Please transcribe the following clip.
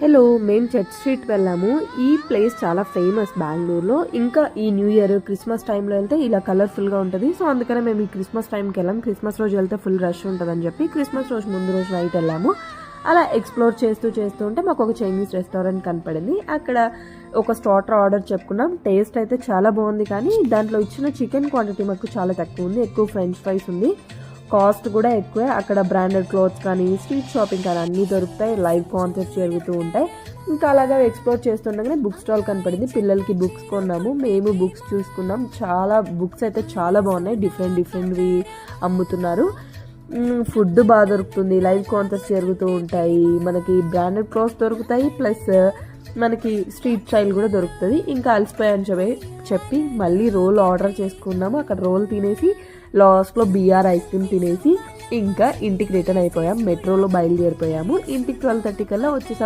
Hello, మేము church street వెళ్ళాము. ఈ ప్లేస్ చాలా ఫేమస్ బెంగళూరులో. ఇంకా ఈ న్యూ ఇయర్ క్రిస్మస్ టైంలో వెళ్తే ఇలా కలర్ఫుల్గా ఉంటుంది. సో అందుకనే మేము ఈ క్రిస్మస్ టైంకి వెళ్ళాము. క్రిస్మస్ రోజు వెళ్తే ఫుల్ రష్ ఉంటుందని చెప్పి క్రిస్మస్ రోజు ముందు రోజు నైట్ వెళ్ళాము. అలా ఎక్స్ప్లోర్ చేస్తూ ఉంటే మాకు ఒక చైనీస్ రెస్టారెంట్ కనపడింది. అక్కడ ఒక స్టార్టర్ ఆర్డర్ చెప్పుకున్నాం. టేస్ట్ అయితే చాలా బాగుంది, కానీ దాంట్లో ఇచ్చిన చికెన్ క్వాంటిటీ మాకు చాలా తక్కువ ఉంది. ఎక్కువ ఫ్రెంచ్ ఫ్రైస్ ఉంది, కాస్ట్ కూడా ఎక్కువే. అక్కడ బ్రాండెడ్ క్లోత్స్ కానీ స్ట్రీట్ షాపింగ్ కానీ అన్నీ దొరుకుతాయి. లైవ్ కాన్సర్ట్స్ జరుగుతూ ఉంటాయి. ఇంకా అలాగా ఎక్స్ప్లోర్ చేస్తుండగానే బుక్ స్టాల్ కనపడింది. పిల్లలకి బుక్స్ కొన్నాము, మేము బుక్స్ చూసుకున్నాం. చాలా బుక్స్ అయితే చాలా బాగున్నాయి, డిఫరెంట్వి అమ్ముతున్నారు. ఫుడ్ బాగా దొరుకుతుంది, లైవ్ కాన్సర్ట్స్ జరుగుతూ ఉంటాయి, మనకి బ్రాండెడ్ క్లోత్స్ దొరుకుతాయి, ప్లస్ మనకి స్ట్రీట్ స్టైల్ కూడా దొరుకుతుంది. ఇంకా అలసిపోయని చెప్పి మళ్ళీ రోల్ ఆర్డర్ చేసుకున్నాము. అక్కడ రోల్ తినేసి లాస్ట్లో బిఆర్ ఐస్ క్రీమ్ తినేసి ఇంకా ఇంటికి రిటర్న్ అయిపోయాం. మెట్రోలో బయలుదేరిపోయాము. ఇంటికి 12:30 కల్లా వచ్చేసాము.